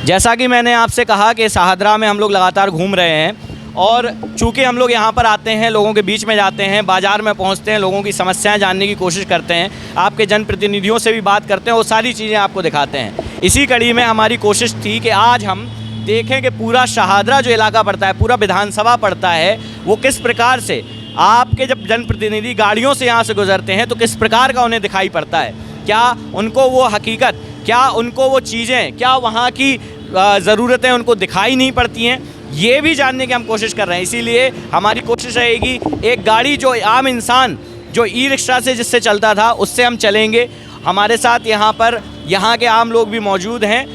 जैसा कि मैंने आपसे कहा कि शाहदरा में हम लोग लगातार घूम रहे हैं और चूँकि हम लोग यहाँ पर आते हैं, लोगों के बीच में जाते हैं, बाज़ार में पहुँचते हैं, लोगों की समस्याएं जानने की कोशिश करते हैं, आपके जनप्रतिनिधियों से भी बात करते हैं, वो सारी चीज़ें आपको दिखाते हैं। इसी कड़ी में हमारी कोशिश थी कि आज हम देखें कि पूरा शाहदरा जो इलाका पड़ता है, पूरा विधानसभा पड़ता है, वो किस प्रकार से आपके जब जनप्रतिनिधि गाड़ियों से यहाँ से गुजरते हैं तो किस प्रकार का उन्हें दिखाई पड़ता है। क्या उनको वो हकीकत, क्या उनको वो चीज़ें, क्या वहाँ की ज़रूरतें उनको दिखाई नहीं पड़ती हैं, ये भी जानने की हम कोशिश कर रहे हैं। इसीलिए हमारी कोशिश रहेगी एक गाड़ी जो आम इंसान जो ई रिक्शा से जिससे चलता था उससे हम चलेंगे। हमारे साथ यहाँ पर यहाँ के आम लोग भी मौजूद हैं।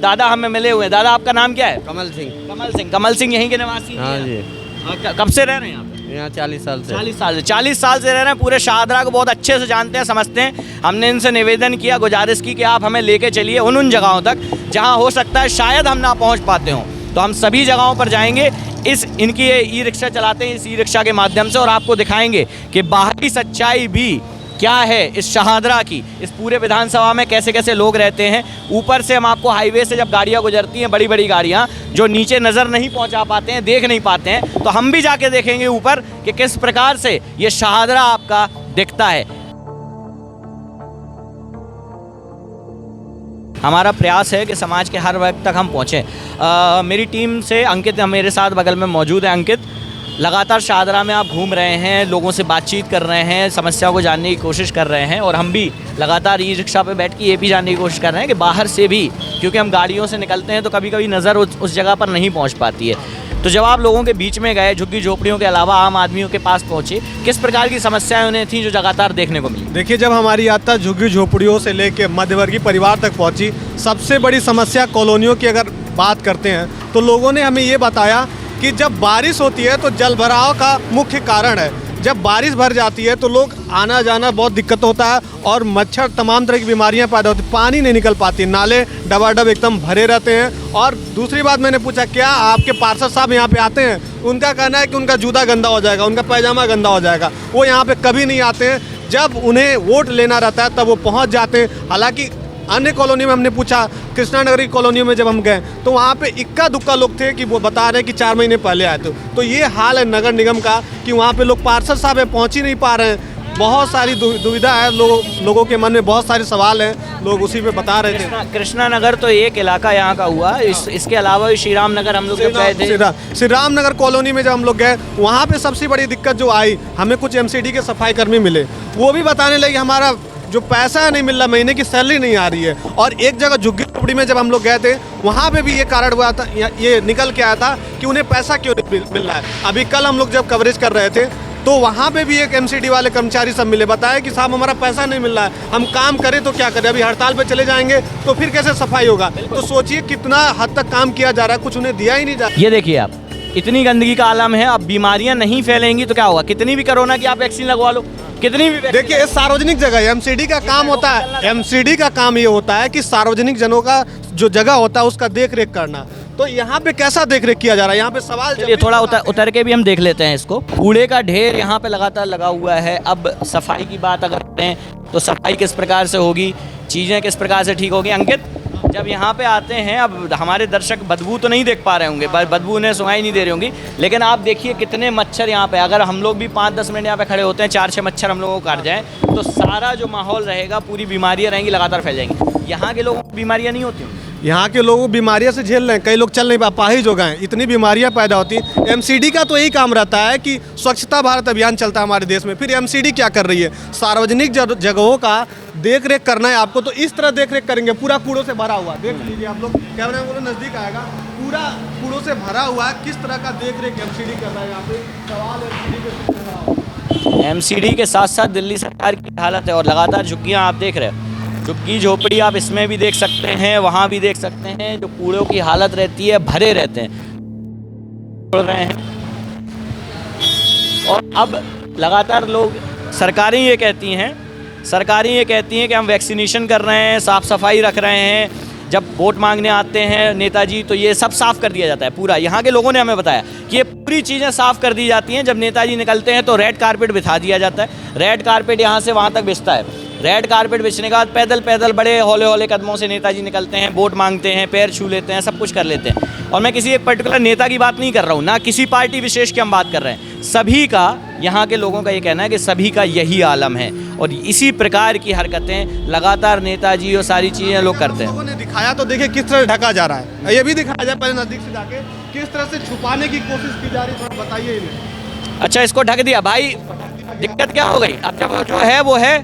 दादा हमें मिले हुए हैं। दादा आपका नाम क्या है? कमल सिंह। कमल सिंह यहीं के निवासी? हाँ जी। कब से रह रहे हैं यहाँ 40 साल से। 40 साल से रह रहे हैं। पूरे शाहदरा को बहुत अच्छे से जानते हैं, समझते हैं। हमने इनसे निवेदन किया, गुजारिश की कि आप हमें लेके चलिए उन जगहों तक जहाँ हो सकता है शायद हम ना पहुँच पाते हों, तो हम सभी जगहों पर जाएंगे। इनकी ये ई रिक्शा चलाते हैं, इस ई रिक्शा के माध्यम से, और आपको दिखाएंगे कि बाहरी सच्चाई भी क्या है इस शाहदरा की, इस पूरे विधानसभा में कैसे कैसे लोग रहते हैं। ऊपर से हम आपको हाईवे से जब गाड़ियाँ गुजरती हैं, बड़ी बड़ी गाड़ियाँ जो नीचे नज़र नहीं पहुँचा पाते हैं, देख नहीं पाते हैं, तो हम भी जाके देखेंगे ऊपर कि किस प्रकार से ये शाहदरा आपका दिखता है। हमारा प्रयास है कि समाज के हर वर्ग तक हम पहुँचें। मेरी टीम से अंकित मेरे साथ बगल में मौजूद है। अंकित, लगातार शाहदरा में आप घूम रहे हैं, लोगों से बातचीत कर रहे हैं, समस्याओं को जानने की कोशिश कर रहे हैं, और हम भी लगातार ई रिक्शा पे बैठ के ये भी जानने की कोशिश कर रहे हैं कि बाहर से भी, क्योंकि हम गाड़ियों से निकलते हैं तो कभी कभी नज़र उस जगह पर नहीं पहुँच पाती है। तो जब आप लोगों के बीच में गए, झुग्गी झोपड़ियों के अलावा आम आदमियों के पास पहुँचे, किस प्रकार की समस्याएं उन्हें थी जो लगातार देखने को मिली? देखिए, जब हमारी यात्रा झुग्गी झोपड़ियों से लेकर मध्यवर्गीय परिवार तक पहुंची, सबसे बड़ी समस्या कॉलोनियों की अगर बात करते हैं तो लोगों ने हमें ये बताया कि जब बारिश होती है तो जल भराव का मुख्य कारण है। जब बारिश भर जाती है तो लोग आना जाना बहुत दिक्कत होता है और मच्छर, तमाम तरह की बीमारियां पैदा होती, पानी नहीं निकल पाती, नाले डबाडब एकदम भरे रहते हैं। और दूसरी बात मैंने पूछा, क्या आपके पार्षद साहब यहाँ पे आते हैं? उनका कहना है कि उनका जूता गंदा हो जाएगा, उनका पैजामा गंदा हो जाएगा, वो यहाँ पे कभी नहीं आते हैं। जब उन्हें वोट लेना रहता है तब वो पहुँच जाते हैं। हालाँकि अन्य कॉलोनी में हमने पूछा, कृष्णा नगरी कॉलोनी में जब हम गए तो वहाँ पे इक्का दुक्का लोग थे कि वो बता रहे हैं कि 4 महीने पहले आए थे। तो ये हाल है नगर निगम का कि वहाँ पे लोग पार्षद साहब पहुँच ही नहीं पा रहे हैं। बहुत सारी दुविधा है, लोगों के मन में बहुत सारे सवाल हैं, लोग उसी पे बता रहे थे। कृष्णा नगर तो एक इलाका यहाँ का हुआ, इसके अलावा भी श्री राम नगर हम लोग जब गए थे, श्री राम नगर कॉलोनी में जब हम लोग गए, वहाँ पे सबसे बड़ी दिक्कत जो आई, हमें कुछ MCD के सफाई कर्मी मिले, वो भी बताने लगे हमारा जो पैसा है नहीं मिल रहा, महीने की सैलरी नहीं आ रही है। और एक जगह झुग्गी झोपड़ी में जब हम लोग गए थे, वहाँ पे भी ये कारण हुआ था, ये निकल के आया था कि उन्हें पैसा क्यों नहीं मिल रहा है। अभी कल हम लोग जब कवरेज कर रहे थे तो वहाँ पे भी एक MCD वाले कर्मचारी सब मिले, बताया कि साहब हमारा पैसा नहीं मिल रहा है, हम काम करें तो क्या करें, अभी हड़ताल पे चले जाएंगे तो फिर कैसे सफाई होगा। तो सोचिए कितना हद तक काम किया जा रहा है, कुछ उन्हें दिया ही नहीं जा रहा। ये देखिए आप, इतनी गंदगी का आलम है, अब बीमारियां नहीं फैलेंगी तो क्या होगा? कितनी भी कोरोना की आप वैक्सीन लगवा लो, कितनी भी। देखिए, ये सार्वजनिक जगह है, MCD का काम होता है, MCD का काम ये होता है कि सार्वजनिक जनों का जो जगह होता है उसका देख रेख करना। तो यहाँ पे कैसा देख रेख किया जा रहा है? यहाँ पे सवाल, चलिए थोड़ा उतर के भी हम देख लेते हैं इसको। कूड़े का ढेर यहाँ पे लगातार लगा हुआ है। अब सफाई की बात अगर करें तो सफाई किस प्रकार से होगी, चीज़ें किस प्रकार से ठीक होगी? अंकित, जब यहाँ पे आते हैं, अब हमारे दर्शक बदबू तो नहीं देख पा रहे होंगे, बदबू उन्हें सुनाई नहीं दे रही होंगी, लेकिन आप देखिए कितने मच्छर यहाँ पे। अगर हम लोग भी 5-10 मिनट यहाँ पे खड़े होते हैं, 4-6 मच्छर हम लोगों को काट जाएँ तो सारा जो माहौल रहेगा, पूरी बीमारियाँ रहेंगी, लगातार फैल जाएंगी। यहाँ के लोगों को बीमारियाँ नहीं होती होंगी? यहाँ के लोग बीमारियाँ से झेल रहे हैं, कई लोग चल नहीं पा, अपाहिज हो गए, इतनी बीमारियाँ पैदा होती हैं। MCD का तो यही काम रहता है कि स्वच्छता भारत अभियान चलता है हमारे देश में, फिर MCD क्या कर रही है? सार्वजनिक जगहों का देख रेख करना है आपको, तो इस तरह देख रेख करेंगे। पूरा कूड़ों से भरा हुआ, देख लीजिए आप लोग, कैमरा में बोलो नज़दीक आएगा, पूरा कूड़ों से भरा हुआ है। किस तरह का देख रेख MCD कर रहा है? यहाँ पे सवाल MCD के साथ साथ दिल्ली सरकार की हालत है, और लगातार झुग्गियाँ आप देख रहे हैं, झुग्गी झोपड़ी आप इसमें भी देख सकते हैं, वहाँ भी देख सकते हैं, जो कूड़ों की हालत रहती है, भरे रहते हैं, उड़ रहे हैं। और अब लगातार लोग, सरकारें ये कहती हैं कि हम वैक्सीनेशन कर रहे हैं, साफ़ सफाई रख रहे हैं। जब वोट मांगने आते हैं नेताजी तो ये सब साफ़ कर दिया जाता है पूरा। यहाँ के लोगों ने हमें बताया कि ये पूरी चीज़ें साफ़ कर दी जाती हैं। जब नेताजी निकलते हैं तो रेड कारपेट बिछा दिया जाता है, रेड कारपेट यहाँ से वहाँ तक बिछता है। रेड कारपेट बिछने के बाद पैदल पैदल बड़े हौले हौले कदमों से नेताजी निकलते हैं, वोट मांगते हैं, पैर छू लेते हैं, सब कुछ कर लेते हैं। और मैं किसी एक पर्टिकुलर नेता की बात नहीं कर रहा हूँ, ना किसी पार्टी विशेष की हम बात कर रहे हैं, सभी का, यहाँ के लोगों का ये कहना है कि सभी का यही आलम है। और इसी प्रकार की हरकतें लगातार नेताजी और सारी चीज़ें लोग करते हैं। लोगों ने दिखाया तो देखिए किस तरह ढका जा रहा है, ये भी दिखाया जाए पहले नज़दीक से जाके, किस तरह से छुपाने की कोशिश की जा रही है, थोड़ा बताइए इन्हें। अच्छा, इसको ढक दिया भाई, दिक्कत क्या हो गई? अब जब जो है वो है।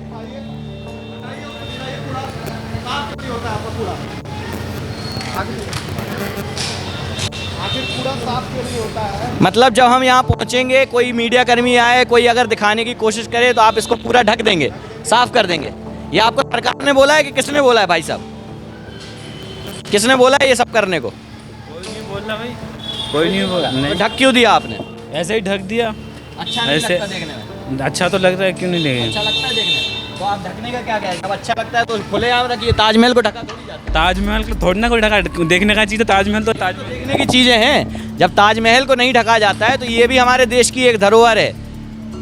आखिर पूरा साफ क्यों नहीं होता है? मतलब जब हम यहाँ पहुँचेंगे, कोई मीडिया कर्मी आए, कोई अगर दिखाने की कोशिश करे तो आप इसको पूरा ढक देंगे, साफ कर देंगे? ये आपको सरकार ने बोला है कि किसने बोला है भाई साहब? किसने बोला है ये सब करने को? कोई नहीं बोलना भाई, कोई नहीं बोला। नहीं, ढक क्यों दिया आपने? ऐसे ही ढक दिया। अच्छा नहीं ऐसे- लगता देखने में? अच्छा तो लग रहा है, क्यों नहीं लगेगा? अच्छा लगता है देखने में? तो आप ढकने का क्या है? जब अच्छा लगता है तो खुले आम रखिए, ताजमहल को ढका थोड़ी जाता है। ताजमहल को थोड़ी ना कोई ढका, देखने का चीज़ तो ताजमहल तो ताज देखने की चीज़ें हैं। जब ताजमहल को नहीं ढका जाता है तो ये भी हमारे देश की एक धरोहर है,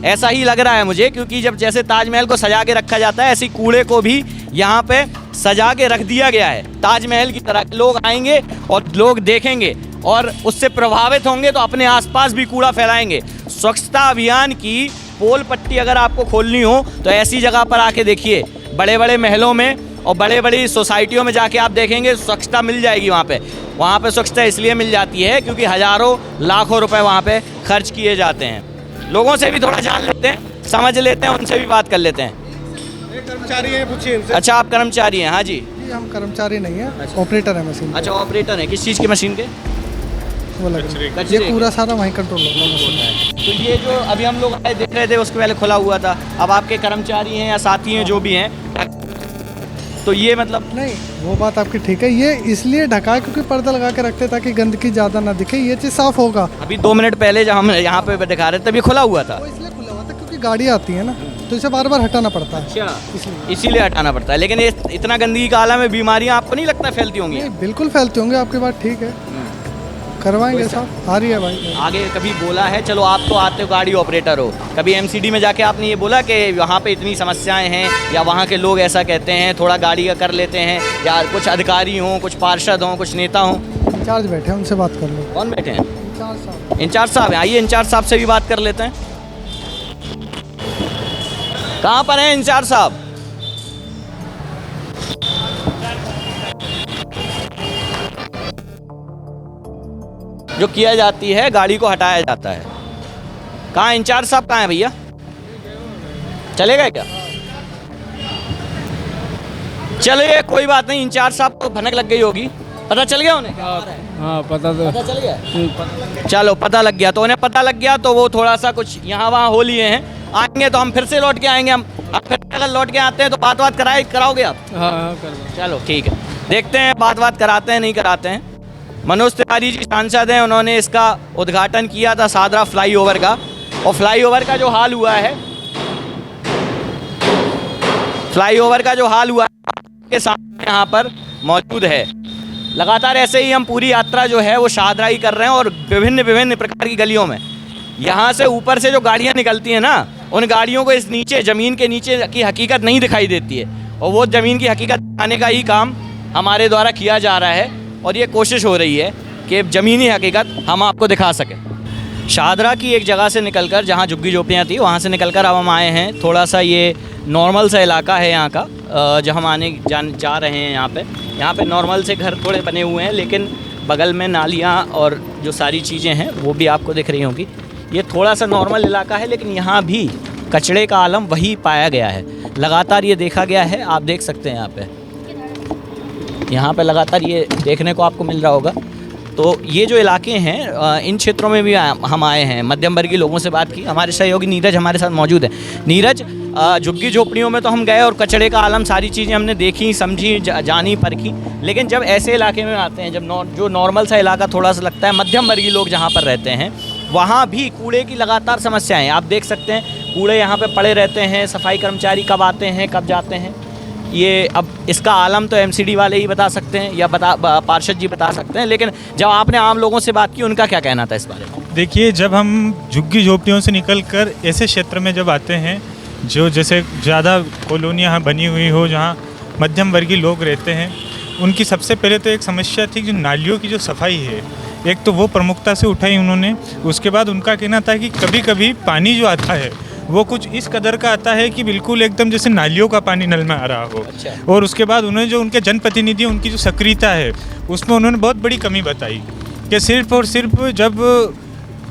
ऐसा ही लग रहा है मुझे। क्योंकि जब जैसे ताजमहल को सजा के रखा जाता है, ऐसे ही कूड़े को भी यहाँ पे सजा के रख दिया गया है ताजमहल की तरह। लोग आएंगे और लोग देखेंगे और उससे प्रभावित होंगे तो अपने आसपास भी कूड़ा फैलाएंगे। स्वच्छता अभियान की पोल पट्टी अगर आपको खोलनी हो तो ऐसी जगह पर आके देखिए, बड़े बड़े महलों में और बड़े बड़ी सोसाइटियों में जाके आप देखेंगे स्वच्छता मिल जाएगी वहाँ पे। वहाँ पे स्वच्छता इसलिए मिल जाती है क्योंकि हज़ारों लाखों रुपए वहाँ पे खर्च किए जाते हैं। लोगों से भी थोड़ा जान लेते हैं, समझ लेते हैं, उनसे भी बात कर लेते हैं। एक कर्मचारी है, पूछिए इनसे। अच्छा, आप कर्मचारी हैं? हाँ जी। जी, हम कर्मचारी नहीं है, ऑपरेटर है मशीन। अच्छा, ऑपरेटर है, किस चीज़ की मशीन के? वो लग रहा है। कचरे ये की। पूरा सारा वहीं कंट्रोल होता है मशीन। तो ये जो अभी हम लोग आए देख रहे थे उसके पहले खुला हुआ था, अब आपके कर्मचारी हैं या साथी हैं जो भी हैं, तो ये मतलब नहीं, वो बात आपकी ठीक है। ये इसलिए ढका है क्योंकि पर्दा लगा के रखते ताकि गंदगी ज़्यादा ना दिखे, ये चीज़ साफ होगा। अभी 2 मिनट पहले जब हम यहाँ पे दिखा रहे थे तब ये खुला हुआ था। वो इसलिए खुला हुआ था क्योंकि गाड़ी आती है ना, तो इसे बार बार हटाना पड़ता है। अच्छा, इसलिए इसीलिए हटाना पड़ता है। लेकिन ये इतना गंदगी का आलम है, बीमारियाँ आपको नहीं लगता फैलती होंगी? नहीं, बिल्कुल फैलते होंगे, आपकी बात ठीक है, करवाएंगे साहब। आ रही है भाई। आगे कभी बोला है, चलो आप तो आते हो, गाड़ी ऑपरेटर हो, कभी एमसीडी में जाके आपने ये बोला कि यहाँ पे इतनी समस्याएं हैं या वहाँ के लोग ऐसा कहते हैं, थोड़ा गाड़ी का कर लेते हैं, या कुछ अधिकारी हों, कुछ पार्षद हों, कुछ नेता हों? इंचार्ज बैठे हैं, उनसे बात कर लो। कौन बैठे हैं? इंचार्ज साहब। इंचार्ज साहब हैं, आइए इंचार्ज साहब से भी बात कर लेते हैं। कहाँ पर हैं इंचार्ज साहब? जो किया जाती है, गाड़ी को हटाया जाता है। कहाँ इंचार्ज साहब, कहाँ है भैया? चले गए क्या? चलिए कोई बात नहीं, इंचार्ज साहब को भनक लग गई होगी, पता चल गया उन्हें? हाँ पता तो पता चल गया? चलो पता लग गया, तो उन्हें पता लग गया तो वो थोड़ा सा कुछ यहाँ वहाँ हो लिए हैं। आएंगे तो हम फिर से लौट के आएंगे। हम अब फिर अगर लौट के आते हैं तो बात कराओगे आप? हाँ कर दो। चलो ठीक है, देखते हैं बात कराते हैं नहीं कराते हैं। मनोज तिवारी जी सांसद हैं, उन्होंने इसका उद्घाटन किया था शाहदरा फ्लाईओवर का, और फ्लाईओवर का जो हाल हुआ है, फ्लाईओवर का जो हाल हुआ है के सामने यहाँ पर मौजूद है। लगातार ऐसे ही हम पूरी यात्रा जो है वो शाहदरा ही कर रहे हैं और विभिन्न प्रकार की गलियों में। यहाँ से ऊपर से जो गाड़ियाँ निकलती हैं ना, उन गाड़ियों को इस नीचे ज़मीन के नीचे की हकीकत नहीं दिखाई देती है, और वो ज़मीन की हकीकत दिखाने का ही काम हमारे द्वारा किया जा रहा है। और ये कोशिश हो रही है कि ज़मीनी हकीकत हम आपको दिखा सकें। शाहदरा की एक जगह से निकलकर, जहाँ झुग्गी झोपड़ियाँ थी, वहाँ से निकलकर अब हम आए हैं थोड़ा सा ये नॉर्मल सा इलाका है यहाँ का, जो हम जा रहे हैं। यहाँ पे नॉर्मल से घर थोड़े बने हुए हैं, लेकिन बगल में नालियाँ और जो सारी चीज़ें हैं वो भी आपको दिख रही होंगी। ये थोड़ा सा नॉर्मल इलाका है, लेकिन यहाँ भी कचड़े का आलम वही पाया गया है। लगातार ये देखा गया है, आप देख सकते हैं यहाँ पे लगातार ये देखने को आपको मिल रहा होगा। तो ये जो इलाके हैं, इन क्षेत्रों में भी हम आए हैं, मध्यम वर्गीय लोगों से बात की। हमारे सहयोगी नीरज हमारे साथ मौजूद है। नीरज, झुग्गी झोपड़ियों में तो हम गए और कचड़े का आलम, सारी चीज़ें हमने देखी, समझी, जानी, परखी, लेकिन जब ऐसे इलाके में आते हैं, जब जो नॉर्मल सा इलाका थोड़ा सा लगता है, मध्यम वर्गीय लोग जहाँ पर रहते हैं, वहाँ भी कूड़े की लगातार समस्याएँ आप देख सकते हैं। कूड़े यहाँ पे पड़े रहते हैं, सफाई कर्मचारी कब आते हैं कब जाते हैं, ये अब इसका आलम तो एमसीडी वाले ही बता सकते हैं या पार्षद जी बता सकते हैं। लेकिन जब आपने आम लोगों से बात की, उनका क्या कहना था इस बारे में? देखिए, जब हम झुग्गी झोपड़ियों से निकलकर ऐसे क्षेत्र में जब आते हैं जो जैसे ज़्यादा कॉलोनियाँ बनी हुई हो जहाँ मध्यम वर्गीय लोग रहते हैं, उनकी सबसे पहले तो एक समस्या थी जो नालियों की जो सफाई है, एक तो वो प्रमुखता से उठाई उन्होंने। उसके बाद उनका कहना था कि कभी कभी पानी जो आता है वो कुछ इस कदर का आता है कि बिल्कुल एकदम जैसे नालियों का पानी नल में आ रहा हो। अच्छा। और उसके बाद उन्होंने जो उनके जनप्रतिनिधि उनकी जो सक्रियता है उसमें उन्होंने बहुत बड़ी कमी बताई कि सिर्फ और सिर्फ जब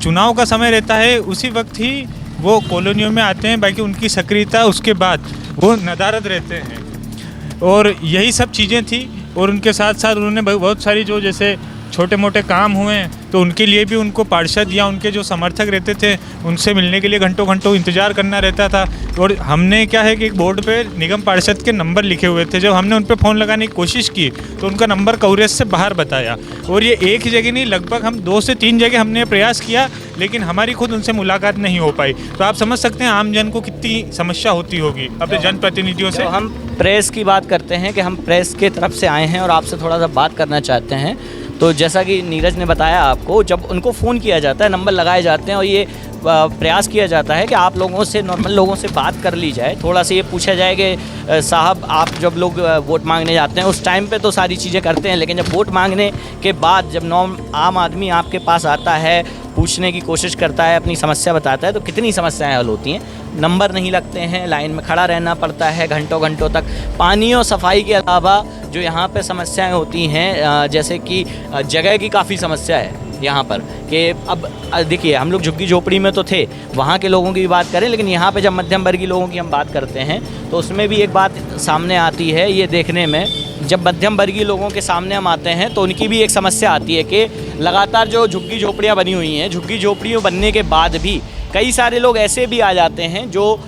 चुनाव का समय रहता है उसी वक्त ही वो कॉलोनियों में आते हैं, बाकी उनकी सक्रियता उसके बाद वो नदारद रहते हैं। और यही सब चीज़ें थी। और उनके साथ साथ उन्होंने बहुत सारी जो जैसे छोटे मोटे काम हुए तो उनके लिए भी उनको पार्षद या उनके जो समर्थक रहते थे उनसे मिलने के लिए घंटों घंटों इंतज़ार करना रहता था। और हमने क्या है कि एक बोर्ड पे निगम पार्षद के नंबर लिखे हुए थे, जब हमने उन पे फ़ोन लगाने की कोशिश की तो उनका नंबर कवरेज से बाहर बताया। और ये एक ही जगह नहीं, लगभग हम 2 से 3 जगह हमने प्रयास किया, लेकिन हमारी खुद उनसे मुलाकात नहीं हो पाई। तो आप समझ सकते हैं आम जन को कितनी समस्या होती होगी अपने जनप्रतिनिधियों से। तो हम प्रेस की बात करते हैं कि हम प्रेस के तरफ से आए हैं और आपसे थोड़ा सा बात करना चाहते हैं। तो जैसा कि नीरज ने बताया आपको, जब उनको फ़ोन किया जाता है, नंबर लगाए जाते हैं और ये प्रयास किया जाता है कि आप लोगों से, नॉर्मल लोगों से बात कर ली जाए, थोड़ा सा ये पूछा जाए कि साहब आप जब लोग वोट मांगने जाते हैं उस टाइम पे तो सारी चीज़ें करते हैं, लेकिन जब वोट मांगने के बाद जब आम आदमी आपके पास आता है, पूछने की कोशिश करता है, अपनी समस्या बताता है, तो कितनी समस्याएं हल होती हैं। नंबर नहीं लगते हैं, लाइन में खड़ा रहना पड़ता है घंटों घंटों तक। पानी और सफाई के अलावा जो यहाँ पे समस्याएं होती हैं, जैसे कि जगह की काफ़ी समस्या है यहाँ पर कि अब देखिए हम लोग झुग्गी झोपड़ी में तो थे, वहाँ के लोगों की भी बात करें, लेकिन यहाँ पे जब मध्यम वर्गीय लोगों की हम बात करते हैं तो उसमें भी एक बात सामने आती है ये देखने में, जब मध्यम वर्गीय लोगों के सामने हम आते हैं तो उनकी भी एक समस्या आती है कि लगातार जो झुग्गी झोपड़ियाँ बनी हुई हैं, झुग्गी झोपड़ियों बनने के बाद भी कई सारे लोग ऐसे भी आ जाते हैं जो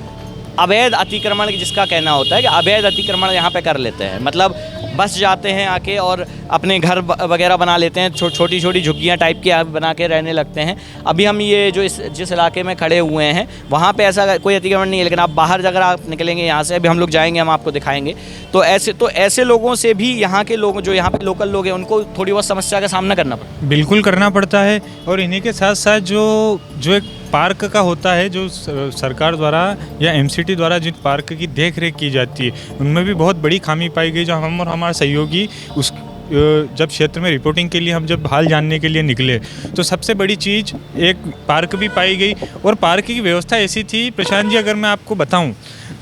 अवैध अतिक्रमण, जिसका कहना होता है कि अवैध अतिक्रमण यहाँ पे कर लेते हैं, मतलब बस जाते हैं आके और अपने घर वगैरह बना लेते हैं, छोटी छोटी झुग्गियाँ टाइप की बना के रहने लगते हैं। अभी हम ये जो जिस इलाके में खड़े हुए हैं वहाँ पे ऐसा कोई अतिक्रमण नहीं है, लेकिन आप बाहर अगर आप निकलेंगे यहाँ से, अभी हम लोग जाएंगे, हम आपको दिखाएंगे, तो ऐसे लोगों से भी यहाँ के लोग जो यहाँ पे लोकल लोग हैं उनको थोड़ी बहुत समस्या का सामना करना पड़ता है। बिल्कुल करना पड़ता है। और इन्हीं के साथ साथ जो एक पार्क का होता है, जो सरकार द्वारा या एमसीटी द्वारा जिन पार्क की देख रेख की जाती है, उनमें भी बहुत बड़ी खामी पाई गई। जो हम और हमारे सहयोगी उस जब क्षेत्र में रिपोर्टिंग के लिए हम जब हाल जानने के लिए निकले तो सबसे बड़ी चीज़ एक पार्क भी पाई गई। और पार्क की व्यवस्था ऐसी थी प्रशांत जी, अगर मैं आपको बताऊं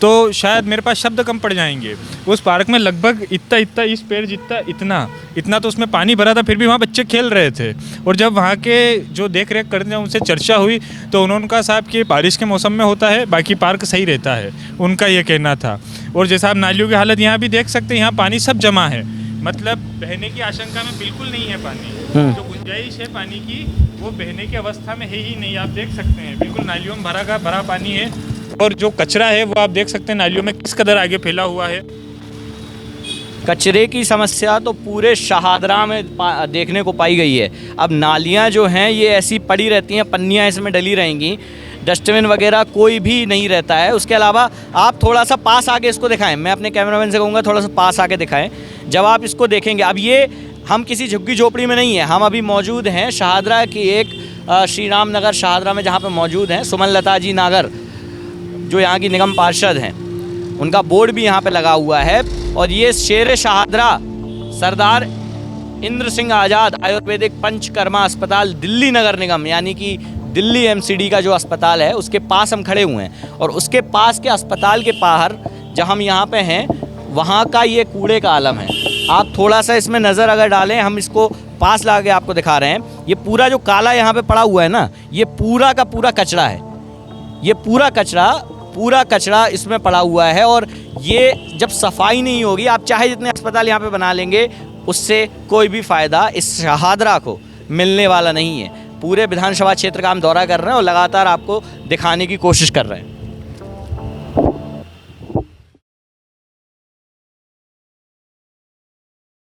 तो शायद मेरे पास शब्द कम पड़ जाएंगे। उस पार्क में लगभग इतना इस पेड़ जितना इतना तो उसमें पानी भरा था, फिर भी वहाँ बच्चे खेल रहे थे। और जब वहाँ के जो देख रेख करते हैं उनसे चर्चा हुई तो उन्होंने कहा साहब कि बारिश के मौसम में होता है, बाकी पार्क सही रहता है, उनका ये कहना था। और जैसा आप नालियों की हालत यहाँ भी देख सकते हैं, यहाँ पानी सब जमा है, मतलब बहने की आशंका में बिल्कुल नहीं है पानी। जो गुंजाइश है पानी की वो बहने की अवस्था में है ही नहीं। आप देख सकते हैं बिल्कुल नालियों में भरा पानी है। और जो कचरा है वो आप देख सकते हैं नालियों में किस कदर आगे फैला हुआ है। कचरे की समस्या तो पूरे शाहदरा में देखने को पाई गई है। अब नालियाँ जो हैं ये ऐसी पड़ी रहती हैं, पन्नियाँ इसमें डली रहेंगी, डस्टबिन वगैरह कोई भी नहीं रहता है। उसके अलावा आप थोड़ा सा पास आके इसको दिखाएं, मैं अपने कैमरामैन से कहूँगा थोड़ा सा पास आके दिखाएं। जब आप इसको देखेंगे, अब ये हम किसी झुग्गी झोपड़ी में नहीं है, हम अभी मौजूद हैं शाहदरा की एक श्री राम नगर शाहदरा में, जहाँ पे मौजूद हैं सुमन लता जी नागर, जो यहाँ की निगम पार्षद हैं। उनका बोर्ड भी यहाँ पे लगा हुआ है। और ये शेर शाहदरा सरदार इंद्र सिंह आज़ाद आयुर्वेदिक पंचकर्मा अस्पताल दिल्ली नगर निगम, यानी कि दिल्ली एमसीडी का जो अस्पताल है उसके पास हम खड़े हुए हैं। और उसके पास के अस्पताल के बाहर जहाँ हम यहाँ पे हैं वहाँ का ये कूड़े का आलम है। आप थोड़ा सा इसमें नज़र अगर डालें, हम इसको पास ला के आपको दिखा रहे हैं, ये पूरा जो काला यहाँ पे पड़ा हुआ है ना, ये पूरा का पूरा कचरा है। ये पूरा कचरा इसमें पड़ा हुआ है। और ये जब सफाई नहीं होगी, आप चाहे जितने अस्पताल यहाँ पे बना लेंगे, उससे कोई भी फ़ायदा इस शाहदरा को मिलने वाला नहीं है। पूरे विधानसभा क्षेत्र का हम दौरा कर रहे हैं और लगातार आपको दिखाने की कोशिश कर रहे हैं।